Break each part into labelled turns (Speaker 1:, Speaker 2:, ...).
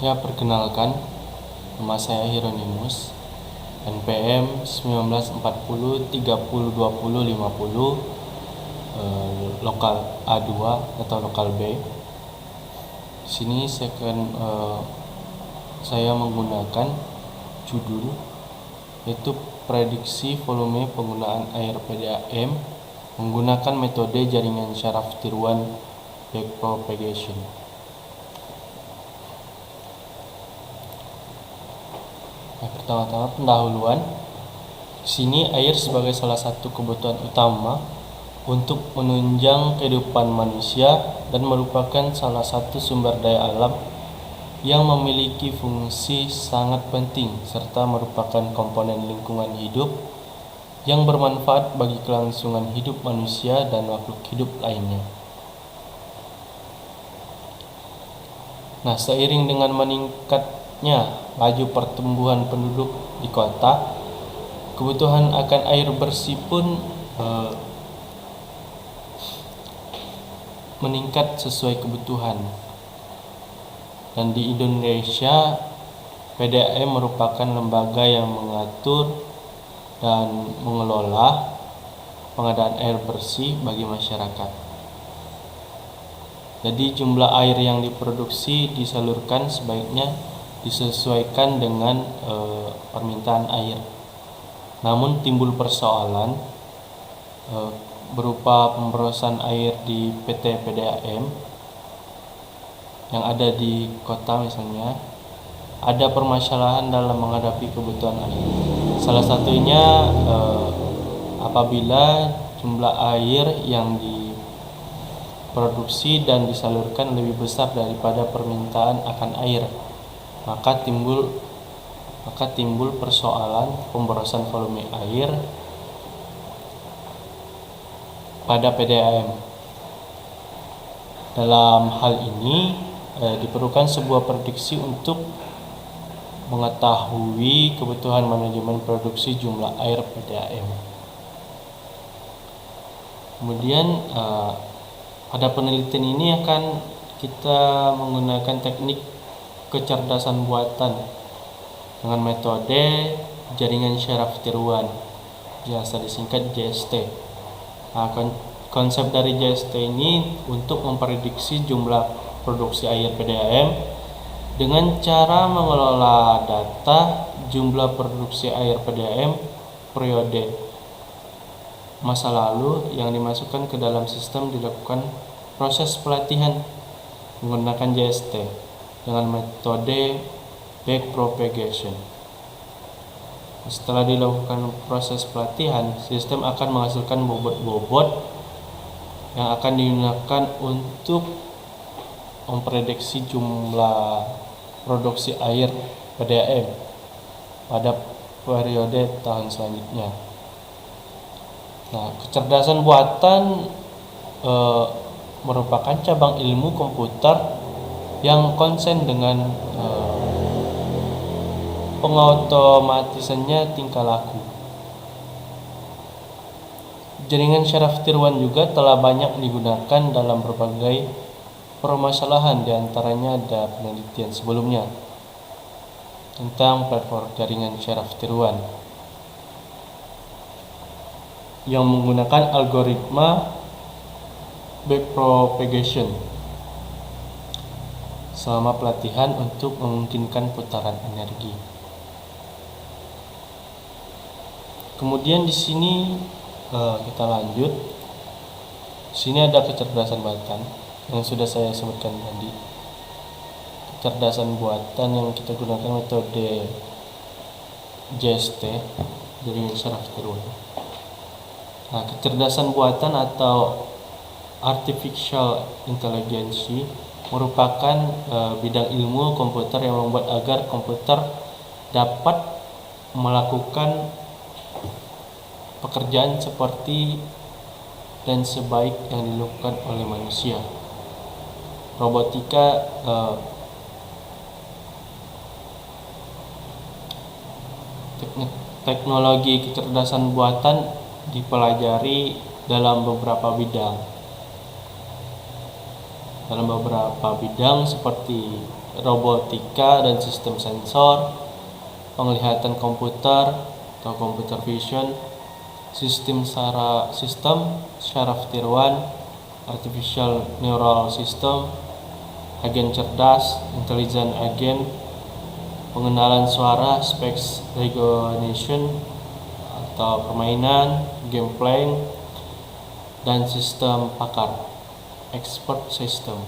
Speaker 1: Ya, perkenalkan, nama saya Hieronymus, NPM 1940 30 20 50, lokal A2 atau lokal B. Di sini saya menggunakan judul yaitu prediksi volume penggunaan air PDAM menggunakan metode jaringan syaraf tiruan backpropagation. Pertama-tama pendahuluan. Di sini air sebagai salah satu kebutuhan utama untuk menunjang kehidupan manusia dan merupakan salah satu sumber daya alam yang memiliki fungsi sangat penting serta merupakan komponen lingkungan hidup yang bermanfaat bagi kelangsungan hidup manusia dan makhluk hidup lainnya. Nah, seiring dengan meningkatnya laju pertumbuhan penduduk di kota, kebutuhan akan air bersih pun meningkat sesuai kebutuhan. Dan di Indonesia, PDAM merupakan lembaga yang mengatur dan mengelola pengadaan air bersih bagi masyarakat. Jadi jumlah air yang diproduksi disalurkan sebaiknya disesuaikan dengan permintaan air. Namun timbul persoalan berupa pemborosan air di PT PDAM yang ada di kota misalnya. Ada permasalahan dalam menghadapi kebutuhan air. Salah satunya apabila jumlah air yang diproduksi dan disalurkan lebih besar daripada permintaan akan air, maka timbul persoalan pemborosan volume air pada PDAM. Dalam hal ini diperlukan sebuah prediksi untuk mengetahui kebutuhan manajemen produksi jumlah air PDAM. Kemudian pada penelitian ini akan kita menggunakan teknik kecerdasan buatan dengan metode jaringan syaraf tiruan, biasa disingkat JST. Nah, konsep dari JST ini untuk memprediksi jumlah produksi air PDAM dengan cara mengelola data jumlah produksi air PDAM periode masa lalu yang dimasukkan ke dalam sistem. Dilakukan proses pelatihan menggunakan JST dengan metode backpropagation. Setelah dilakukan proses pelatihan, sistem akan menghasilkan bobot-bobot yang akan digunakan untuk memprediksi jumlah produksi air PDAM pada periode tahun selanjutnya. Nah, kecerdasan buatan merupakan cabang ilmu komputer yang konsen dengan pengautomatisannya tingkah laku. Jaringan syaraf tiruan juga telah banyak digunakan dalam berbagai permasalahan, diantaranya ada penelitian sebelumnya tentang platform jaringan syaraf tiruan yang menggunakan algoritma backpropagation selama pelatihan untuk memungkinkan putaran energi. Kemudian di sini kita lanjut. Di sini ada kecerdasan buatan yang sudah saya sebutkan tadi. Kecerdasan buatan yang kita gunakan metode JST, jaringan syaraf tiruan. Nah, kecerdasan buatan atau artificial intelligence merupakan bidang ilmu komputer yang membuat agar komputer dapat melakukan pekerjaan seperti dan sebaik yang dilakukan oleh manusia. Robotika teknologi kecerdasan buatan dipelajari dalam beberapa bidang. Seperti robotika dan sistem sensor, penglihatan komputer atau computer vision, sistem syaraf tiruan, artificial neural system, agen cerdas, intelligent agent, pengenalan suara, speech recognition atau permainan, game playing, dan sistem pakar, expert system.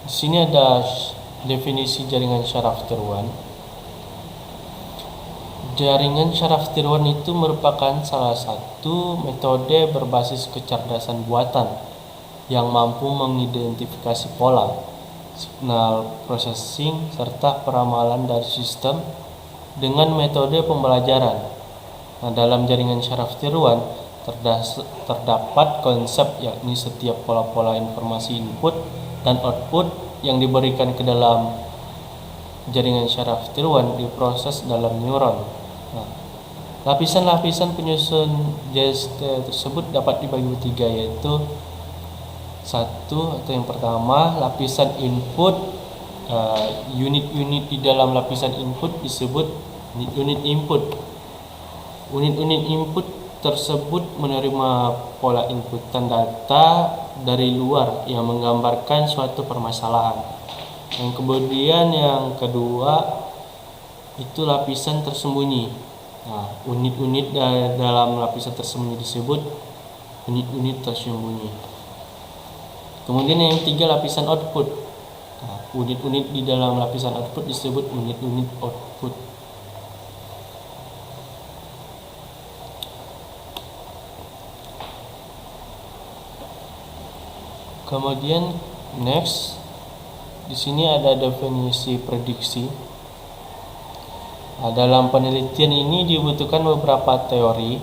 Speaker 1: Di sini ada definisi jaringan syaraf tiruan. Jaringan syaraf tiruan itu merupakan salah satu metode berbasis kecerdasan buatan yang mampu mengidentifikasi pola, signal processing, serta peramalan dari sistem dengan metode pembelajaran. Nah, dalam jaringan syaraf tiruan terdapat konsep yakni setiap pola-pola informasi input dan output yang diberikan ke dalam jaringan syaraf tiruan diproses dalam neuron. Nah, lapisan-lapisan penyusun JST tersebut dapat dibagi tiga, yaitu satu atau yang pertama lapisan input. Unit-unit di dalam lapisan input disebut unit input. Unit-unit input tersebut menerima pola inputan data dari luar yang menggambarkan suatu permasalahan. Yang kemudian yang kedua itu lapisan tersembunyi. Nah, unit-unit dalam lapisan tersembunyi disebut unit-unit tersembunyi. Kemudian yang ketiga lapisan output. Nah, unit-unit di dalam lapisan output disebut unit-unit output. Kemudian next, di sini ada definisi prediksi. Nah, dalam penelitian ini dibutuhkan beberapa teori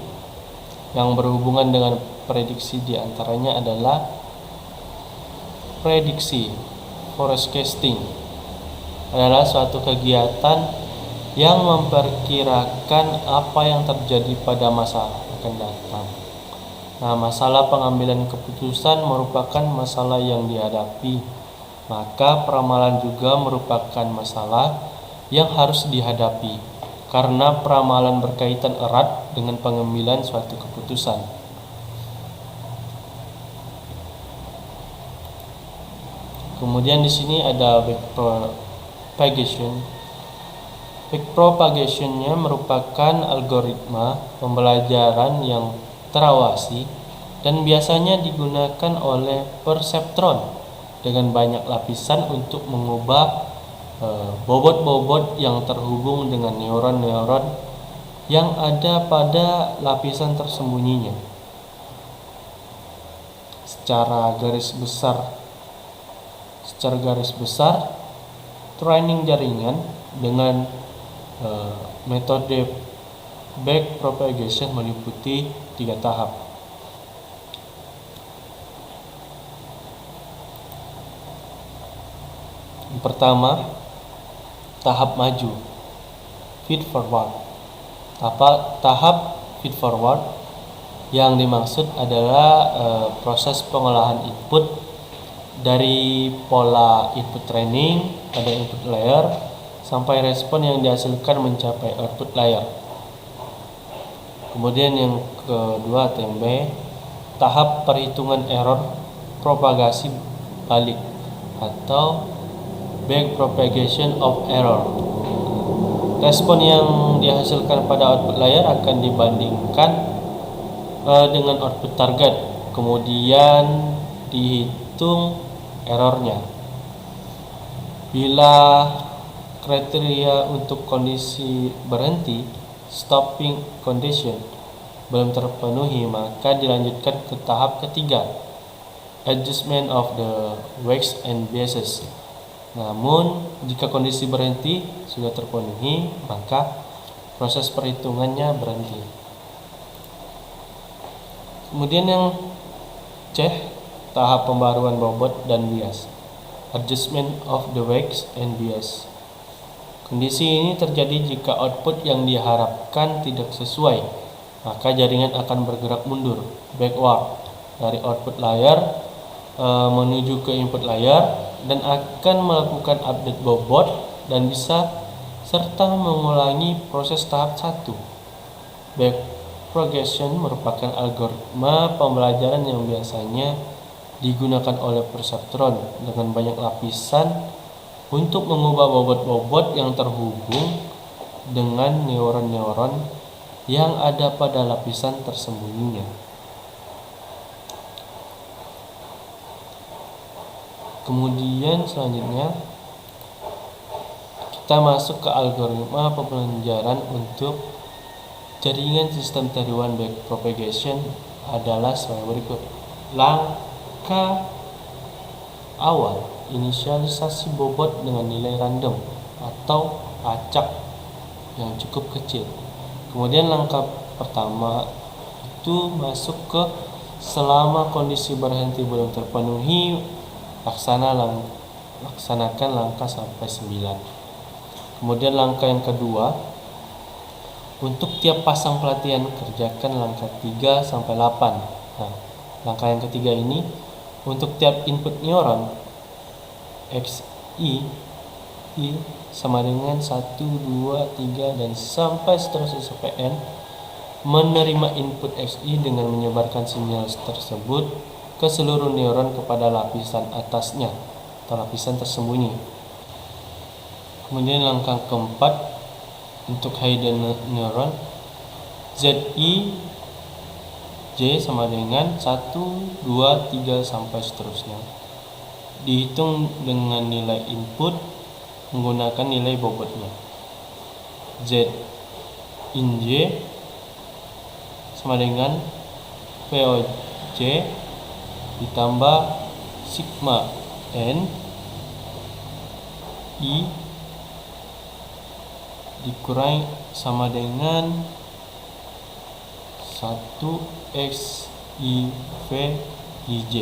Speaker 1: yang berhubungan dengan prediksi. Di antaranya adalah prediksi. Forecasting adalah suatu kegiatan yang memperkirakan apa yang terjadi pada masa akan datang. Nah, masalah pengambilan keputusan merupakan masalah yang dihadapi, maka peramalan juga merupakan masalah yang harus dihadapi, karena peramalan berkaitan erat dengan pengambilan suatu keputusan. Kemudian di sini ada backpropagation. Backpropagation-nya merupakan algoritma pembelajaran yang terawasi dan biasanya digunakan oleh perseptron dengan banyak lapisan untuk mengubah bobot-bobot yang terhubung dengan neuron-neuron yang ada pada lapisan tersembunyinya. Secara garis besar, training jaringan dengan metode backpropagation meliputi 3 tahap. Yang pertama, tahap maju, feed forward. Tahap feed forward yang dimaksud adalah proses pengolahan input dari pola input training pada input layer sampai respon yang dihasilkan mencapai output layer. Kemudian yang kedua, TMB, tahap perhitungan error propagasi balik atau backpropagation of error. Respon yang dihasilkan pada output layer akan dibandingkan dengan output target, kemudian dihitung errornya. Bila kriteria untuk kondisi berhenti, stopping condition, belum terpenuhi, maka dilanjutkan ke tahap ketiga, adjustment of the weights and biases. Namun jika kondisi berhenti sudah terpenuhi, maka proses perhitungannya berhenti. Kemudian yang C, tahap pembaruan bobot dan bias, adjustment of the weights and bias. Kondisi ini terjadi jika output yang diharapkan tidak sesuai, maka jaringan akan bergerak mundur, backward. dari output layar menuju ke input layar dan akan melakukan update bobot dan bisa serta mengulangi proses tahap 1. Backpropagation merupakan algoritma pembelajaran yang biasanya digunakan oleh perseptron dengan banyak lapisan untuk mengubah bobot-bobot yang terhubung dengan neuron-neuron yang ada pada lapisan tersembunyinya. Kemudian selanjutnya kita masuk ke algoritma pembelajaran untuk jaringan sistem tiruan backpropagation adalah sebagai berikut. Langkah awal, inisialisasi bobot dengan nilai random atau acak yang cukup kecil. Kemudian langkah pertama itu masuk ke selama kondisi berhenti belum terpenuhi, laksanakan langkah sampai 9. Kemudian langkah yang kedua, untuk tiap pasang pelatihan kerjakan langkah 3 sampai 8. Nah, langkah yang ketiga ini untuk tiap input neuron XI sama dengan 1, 2, 3 dan sampai seterusnya sampai N menerima input XI dengan menyebarkan sinyal tersebut ke seluruh neuron kepada lapisan atasnya atau lapisan tersembunyi. Kemudian langkah keempat untuk hidden neuron ZI J sama dengan 1, 2, 3 sampai seterusnya. Dihitung dengan nilai input menggunakan nilai bobotnya. Z in J sama dengan VOJ ditambah sigma N I dikurangi sama dengan 1 X I V I J.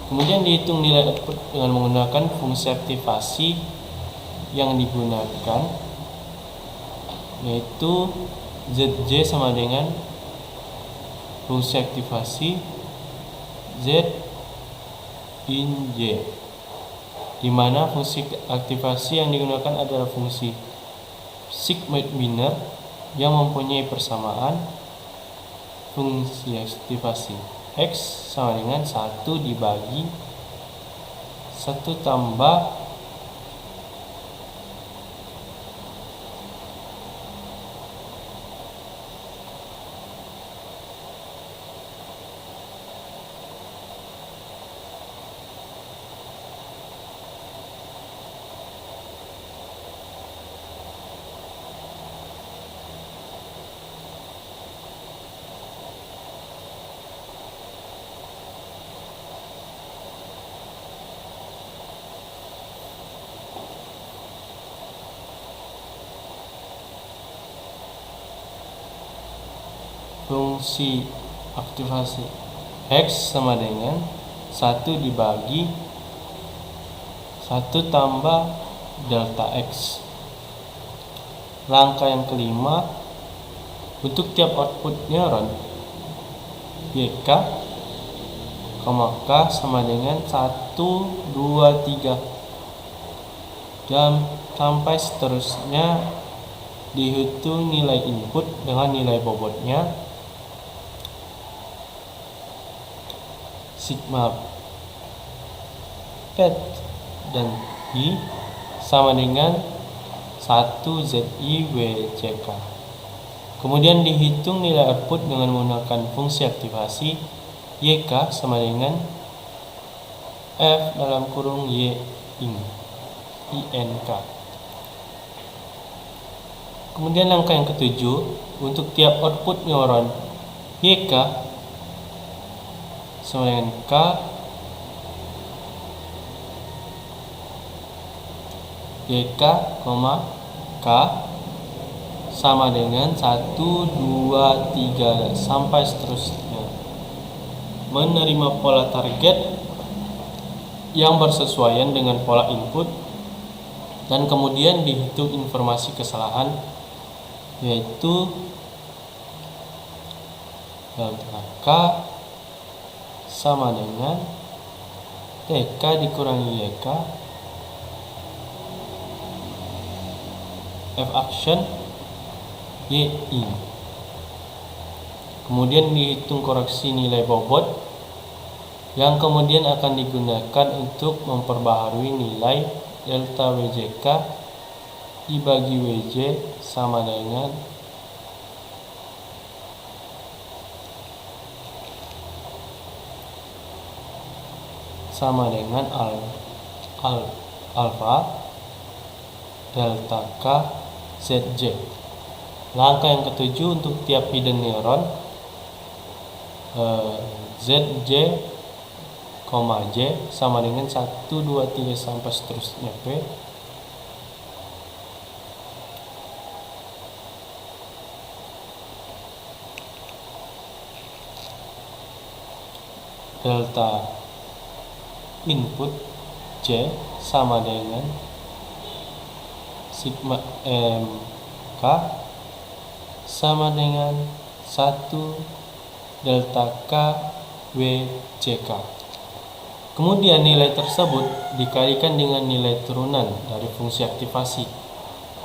Speaker 1: Kemudian dihitung nilai output dengan menggunakan fungsi aktivasi yang digunakan, yaitu ZJ sama dengan fungsi aktivasi Z in J, di mana fungsi aktivasi yang digunakan adalah fungsi sigma biner yang mempunyai persamaan fungsi aktivasi X sama dengan 1 dibagi 1 tambah fungsi aktivasi X sama dengan 1 dibagi 1 tambah delta X. Langkah yang kelima, untuk tiap output neuron YK, K sama dengan 1, 2, 3 dan sampai seterusnya. Dihitung nilai input dengan nilai bobotnya sigma P dan I sama dengan 1 ZI WJK. Kemudian dihitung nilai output dengan menggunakan fungsi aktivasi YK sama dengan F dalam kurung Y INK. Kemudian langkah yang ketujuh, untuk tiap output neuron YK sama dengan K YK, K sama dengan 1, 2, 3 sampai seterusnya. Menerima pola target yang bersesuaian dengan pola input dan kemudian dihitung informasi kesalahan, yaitu delta K sama dengan TK dikurangi YK F action YI. Kemudian dihitung koreksi nilai bobot yang kemudian akan digunakan untuk memperbaharui nilai delta WJK dibagi WJ sama dengan alfa delta K ZJ. Langkah yang ketujuh untuk tiap hidden neuron ZJ, J sama dengan 1, 2, 3 sampai seterusnya P delta input J sama dengan sigma MK sama dengan 1 delta K WJK. Kemudian nilai tersebut dikalikan dengan nilai turunan dari fungsi aktivasi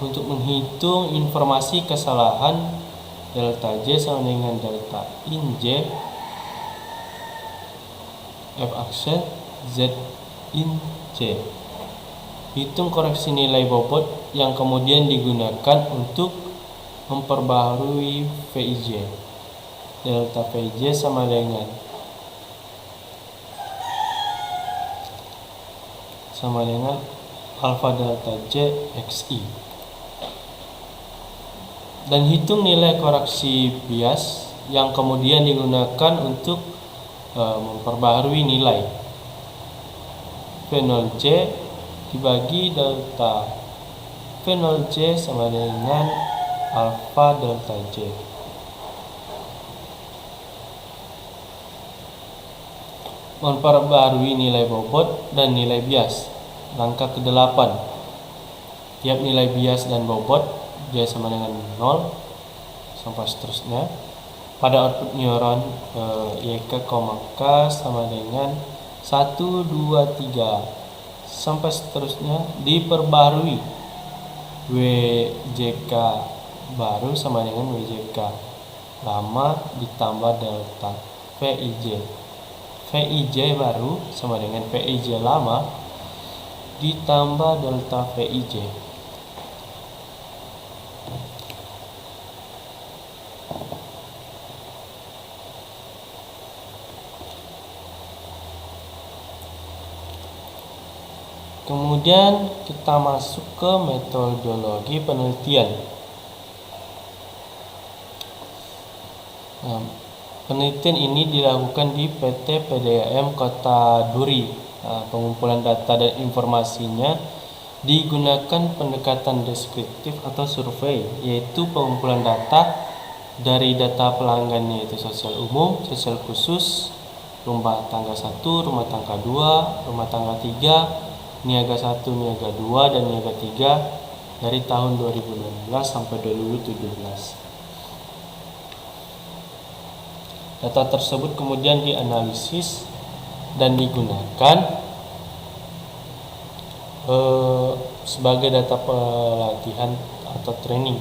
Speaker 1: untuk menghitung informasi kesalahan delta J sama dengan delta in J F action Z in J. Hitung koreksi nilai bobot yang kemudian digunakan untuk memperbaharui VIJ. Delta VIJ sama dengan alfa delta J XI. Dan hitung nilai koreksi bias yang kemudian digunakan untuk memperbaharui nilai V0 J dibagi delta V0 J sama dengan alfa delta J. Memperbaharui nilai bobot dan nilai bias. Langkah ke-8. Tiap nilai bias dan bobot J sama dengan 0 sampai seterusnya. Pada output neuron YK, K sama dengan 1, 2, 3 sampai seterusnya diperbarui WJK baru sama dengan WJK lama ditambah delta VIJ. VIJ baru sama dengan VIJ lama ditambah delta VIJ. Kemudian kita masuk ke metodologi penelitian. Penelitian ini dilakukan di PT PDAM Kota Duri. Pengumpulan data dan informasinya digunakan pendekatan deskriptif atau survei, yaitu pengumpulan data dari data pelanggan, yaitu sosial umum, sosial khusus, rumah tangga 1, rumah tangga 2, rumah tangga 3, niaga 1, niaga 2, dan niaga 3 dari tahun 2016 sampai 2017. Data tersebut kemudian dianalisis dan digunakan sebagai data pelatihan atau training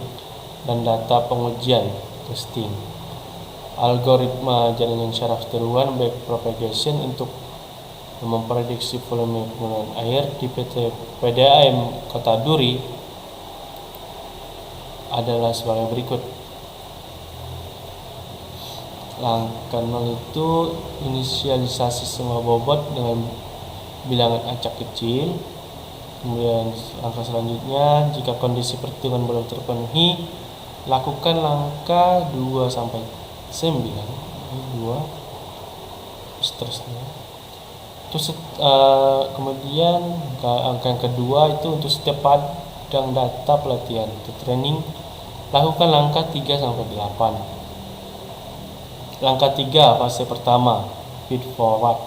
Speaker 1: dan data pengujian testing. Algoritma jaringan syaraf tiruan backpropagation untuk memprediksi volume penggunaan air di PT PDAM Kota Duri adalah sebagai berikut. Langkah 0 itu inisialisasi semua bobot dengan bilangan acak kecil. Kemudian langkah selanjutnya, jika kondisi perhitungan belum terpenuhi, lakukan langkah 2 sampai 9, 2 seterusnya. Terus kemudian angka yang kedua itu untuk setiap padang data pelatihan untuk training, lakukan langkah 3 sampai 8. Langkah 3, fase pertama, feed forward.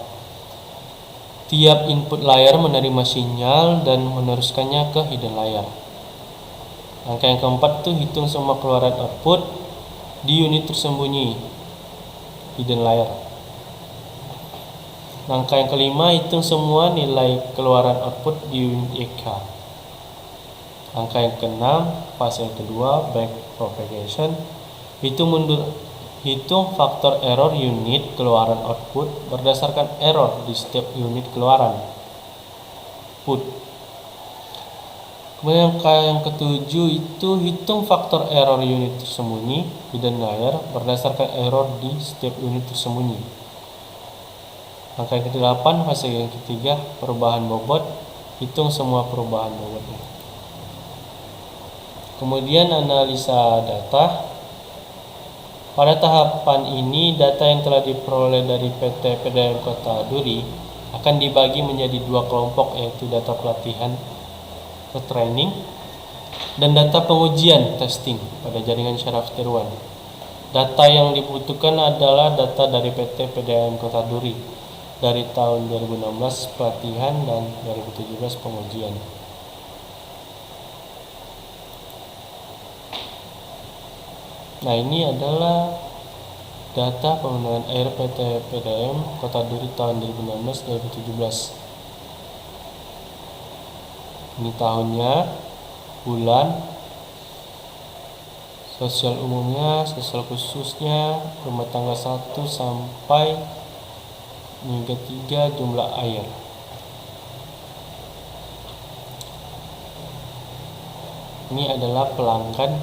Speaker 1: Tiap input layar menerima sinyal dan meneruskannya ke hidden layar. Langkah yang keempat itu hitung semua keluaran output di unit tersembunyi. hidden layer. Langkah yang kelima, hitung semua nilai keluaran output di unit EK. Langkah yang keenam, fase yang kedua, back propagation. Hitung faktor error unit keluaran output berdasarkan error di setiap unit keluaran output. Kemudian langkah yang ketujuh itu hitung faktor error unit tersembunyi hidden layer berdasarkan error di setiap unit tersembunyi. Langkah yang ke-8, fase yang ketiga, perubahan bobot. Hitung semua perubahan bobotnya. Kemudian analisa data. Pada tahapan ini, data yang telah diperoleh dari PT PDAM Kota Duri akan dibagi menjadi dua kelompok, yaitu data pelatihan atau training dan data pengujian testing pada jaringan syaraf tier 1. Data yang dibutuhkan adalah data dari PT PDAM Kota Duri dari tahun 2016 pelatihan dan 2017 pengujian. Nah, ini adalah data penggunaan air PT PDAM Kota Duri tahun 2016-2017. Ini tahunnya, bulan, sosial umumnya, sosial khususnya, rumah tangga 1 sampai hingga 3, jumlah air. Ini adalah pelanggan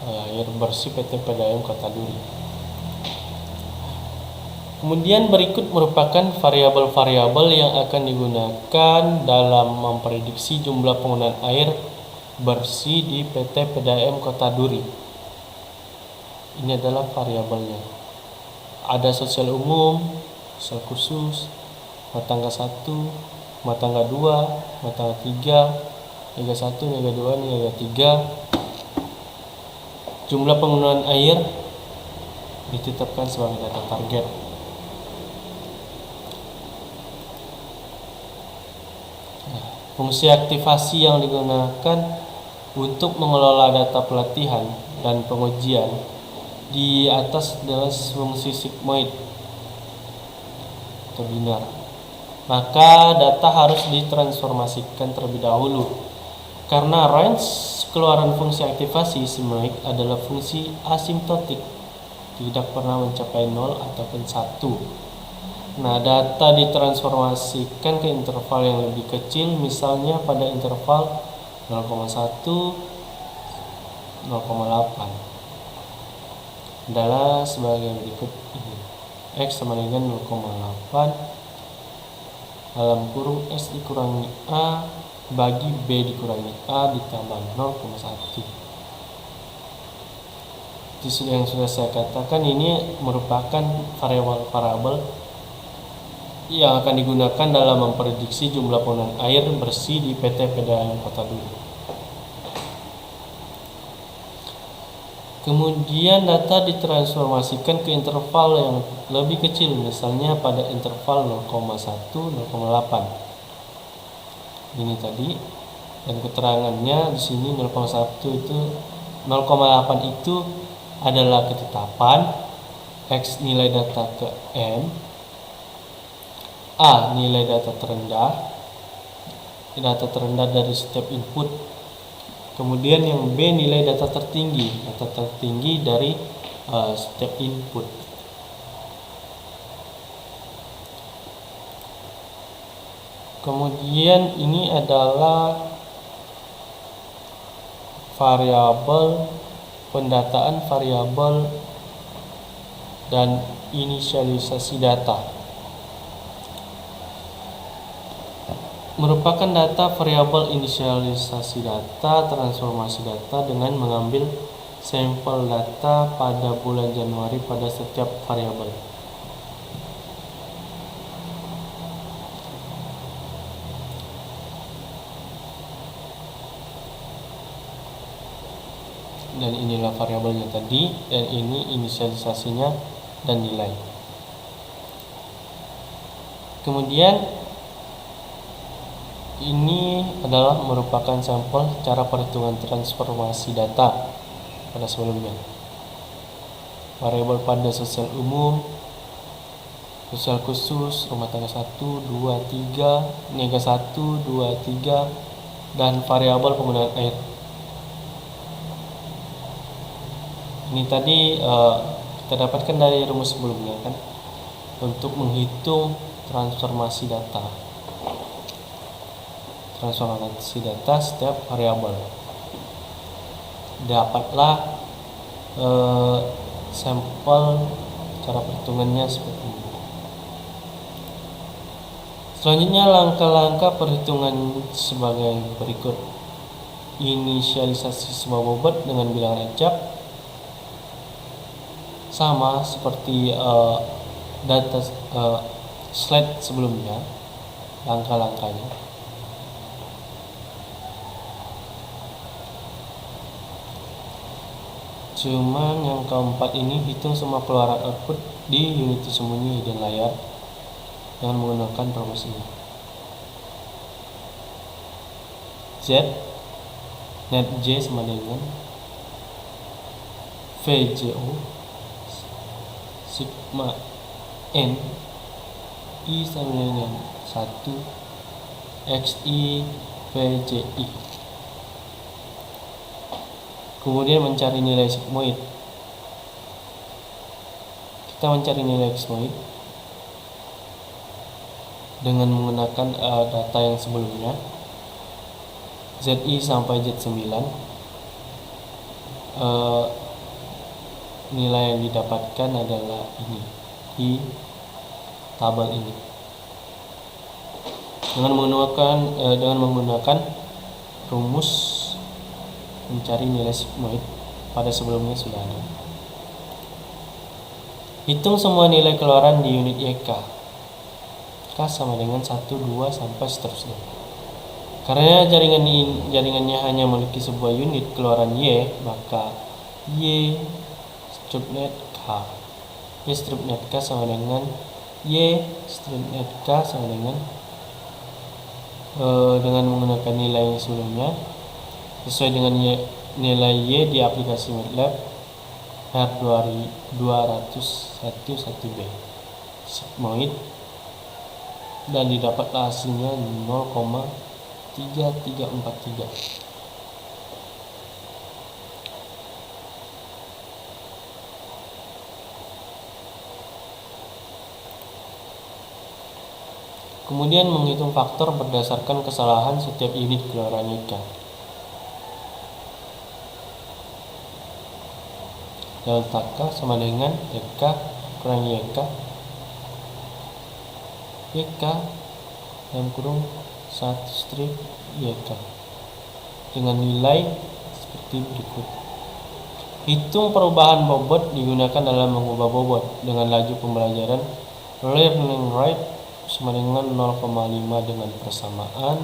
Speaker 1: air bersih PT PDAM Kota Duri. Kemudian berikut merupakan variabel-variabel yang akan digunakan dalam memprediksi jumlah penggunaan air bersih di PT PDAM Kota Duri. Ini adalah variabelnya. Ada sosial umum, sosial khusus, rumah tangga 1, rumah tangga 2, rumah tangga 3, niaga 1, niaga 2, niaga 3. Jumlah penggunaan air ditetapkan sebagai data target. Fungsi aktivasi yang digunakan untuk mengelola data pelatihan dan pengujian di atas adalah fungsi sigmoid atau binar. Maka data harus ditransformasikan terlebih dahulu. Karena range keluaran fungsi aktivasi sigmoid adalah fungsi asimptotik, tidak pernah mencapai 0 ataupun 1. Nah, data ditransformasikan ke interval yang lebih kecil, misalnya pada interval 0,1 0,8 adalah sebagai berikut ini. X sama dengan 0,8 dalam kurung S dikurangi A bagi B dikurangi A ditambah 0,1. Yang sudah saya katakan, ini merupakan variabel-variabel yang akan digunakan dalam memprediksi jumlah penggunaan air bersih di PT PDAM Kota Duri. Kemudian data ditransformasikan ke interval yang lebih kecil, misalnya pada interval 0,1 0,8. Ini tadi, dan keterangannya di sini 0,1 itu 0,8 itu adalah ketetapan X nilai data ke N, A nilai data terendah dari setiap input. Kemudian yang B nilai data tertinggi dari setiap input. Kemudian ini adalah variabel pendataan variabel dan inisialisasi data. Merupakan data variabel inisialisasi data, transformasi data dengan mengambil sampel data pada bulan Januari pada setiap variabel. Dan inilah variabelnya tadi, dan ini inisialisasinya dan nilai. Kemudian ini adalah merupakan sampel cara perhitungan transformasi data pada sebelumnya. Variabel pada sosial umum, sosial khusus, rumah tangga 1, 2, 3, niaga 1, 2, 3, dan variabel penggunaan air. Ini tadi kita dapatkan dari rumus sebelumnya kan, untuk menghitung transformasi data setiap variabel. Dapatlah sampel cara perhitungannya seperti ini. Selanjutnya langkah-langkah perhitungan sebagai berikut. Inisialisasi sebuah bobot dengan bilangan acak, sama seperti data slide sebelumnya. Langkah-langkahnya cuman yang keempat ini, hitung semua keluaran output di unit tersembunyi hidden layer dengan menggunakan rumus ini. Z net J sama dengan VJO sigma N I sama dengan 1 XI VJI. Kemudian mencari nilai sigmoid. Kita mencari nilai sigmoid dengan menggunakan data yang sebelumnya, ZI sampai Z9. Nilai yang didapatkan adalah ini di tabel ini. Dengan menggunakan rumus mencari nilai sigmoid pada sebelumnya sudah ada. Hitung semua nilai keluaran di unit YK. K sama dengan 1, 2 sampai seterusnya. Karena jaringannya hanya memiliki sebuah unit keluaran Y, maka Y strip net K. Y strip net K sama dengan Y strip net K sama dengan menggunakan nilai yang sebelumnya sesuai dengan nilai Y di aplikasi MATLAB R201B sigmoid, dan didapatlah hasilnya 0,3343. Kemudian menghitung faktor berdasarkan kesalahan setiap unit keluaran YK. Delta K sama dengan YK kurang YK dalam kurung 1 strip YK dengan nilai seperti berikut. Hitung perubahan bobot digunakan dalam mengubah bobot dengan laju pembelajaran learning rate sama dengan 0,5 dengan persamaan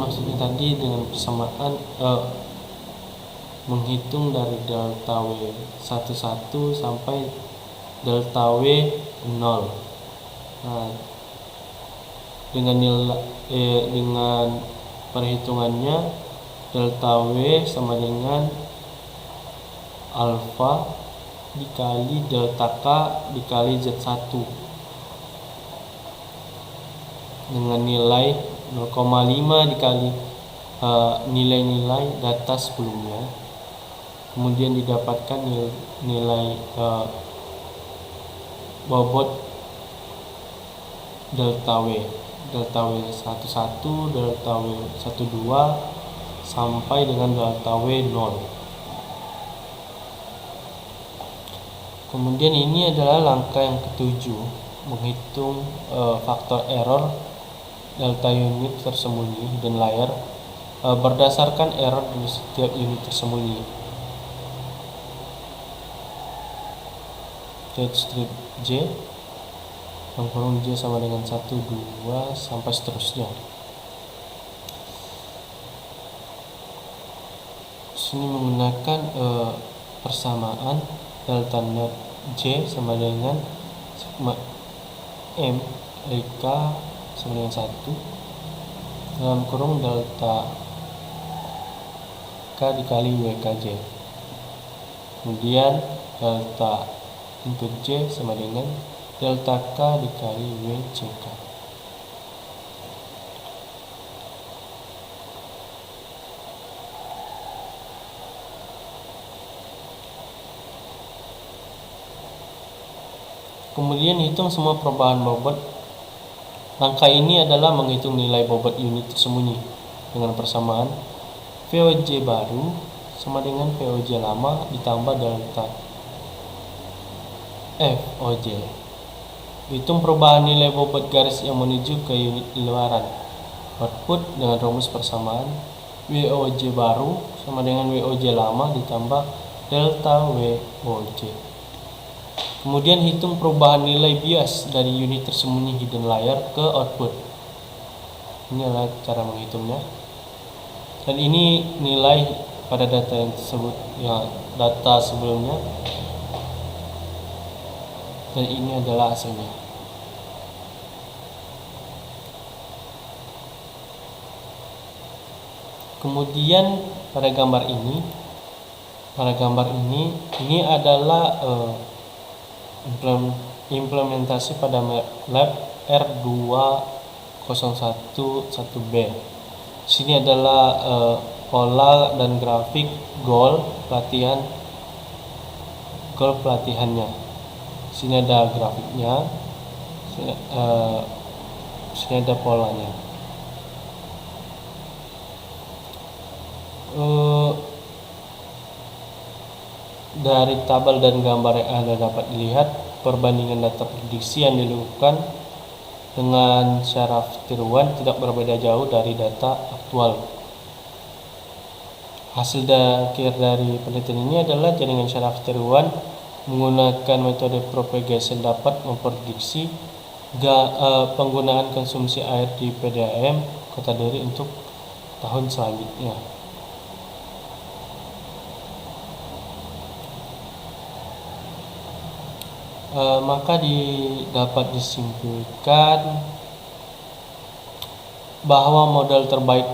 Speaker 1: maksudnya tadi dengan persamaan menghitung dari delta W11 sampai delta W0. Nah, dengan perhitungannya delta W sama dengan alfa dikali delta K dikali Z1 dengan nilai 0,5 dikali nilai-nilai data sebelumnya, kemudian didapatkan nilai bobot delta W11, delta W12 sampai dengan delta W0. Kemudian ini adalah langkah yang ketujuh, menghitung faktor error delta unit tersembunyi hidden layer berdasarkan error di setiap unit tersembunyi. Strip J yang kurung J sama dengan 1, 2 sampai seterusnya. Sini menggunakan persamaan delta net J sama dengan sigma M K sama dengan 1 dalam kurung delta K dikali WKJ. Kemudian delta input J sama dengan delta K dikali WCK. Kemudian hitung semua perubahan bobot. Langkah ini adalah menghitung nilai bobot unit tersembunyi dengan persamaan VOJ baru sama dengan VOJ lama ditambah delta FOJ. Hitung perubahan nilai bobot garis yang menuju ke unit luaran output dengan rumus persamaan VOJ baru sama dengan VOJ lama ditambah delta WOJ. Kemudian hitung perubahan nilai bias dari unit tersembunyi hidden layer ke output. Ini adalah cara menghitungnya. Dan ini nilai pada data yang tersebut, ya, data sebelumnya. Dan ini adalah hasilnya. Kemudian pada gambar ini adalah implementasi pada MATLAB R2011B. Sini adalah pola dan grafik goal pelatihannya. Sini ada grafiknya, sini ada polanya. Dari tabel dan gambar yang Anda dapat dilihat perbandingan data prediksi yang dilakukan dengan syaraf tiruan tidak berbeda jauh dari data aktual. Hasil akhir dari penelitian ini adalah jaringan syaraf tiruan menggunakan metode propagation dapat memprediksi penggunaan konsumsi air di PDAM Kota Duri untuk tahun selanjutnya. Maka dapat disimpulkan bahwa model terbaik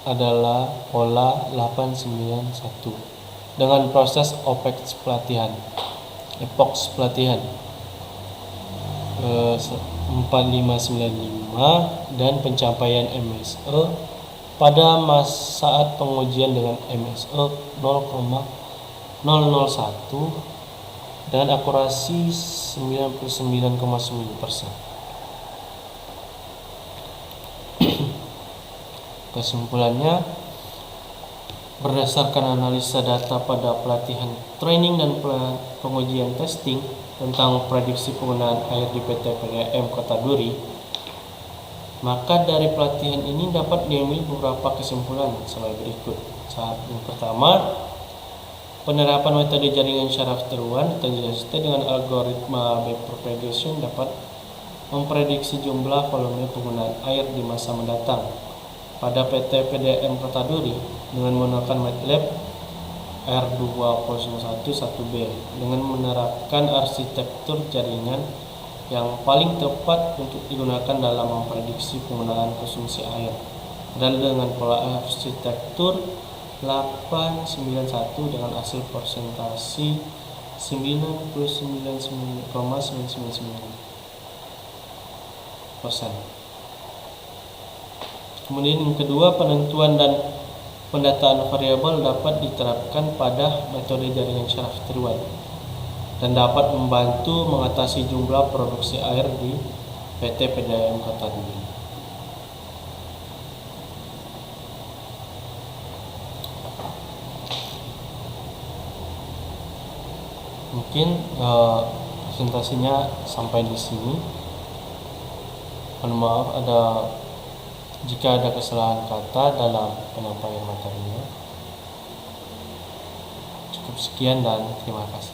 Speaker 1: adalah pola 891 dengan proses epox pelatihan 4595 dan pencapaian MSE pada saat pengujian dengan MSE 0,001 dengan akurasi 99,9%. Kesimpulannya, berdasarkan analisa data pada pelatihan training dan pengujian testing tentang prediksi penggunaan air di PT PDAM Kota Duri, maka dari pelatihan ini dapat diambil beberapa kesimpulan sebagai berikut. Yang pertama, penerapan metode jaringan syaraf tiruan atau JST dengan algoritma backpropagation dapat memprediksi jumlah volume penggunaan air di masa mendatang pada PT PDAM Kota Duri dengan menggunakan MATLAB R2011B dengan menerapkan arsitektur jaringan yang paling tepat untuk digunakan dalam memprediksi penggunaan konsumsi air dan dengan pola arsitektur 891 dengan hasil persentase 99,999%. Kemudian yang kedua, penentuan dan pendataan variabel dapat diterapkan pada metode jaringan syaraf tiruan dan dapat membantu mengatasi jumlah produksi air di PT PDAM Kota Duri. Mungkin presentasinya sampai di sini. Mohon maaf jika ada kesalahan kata dalam penyampaian materinya. Cukup sekian dan terima kasih.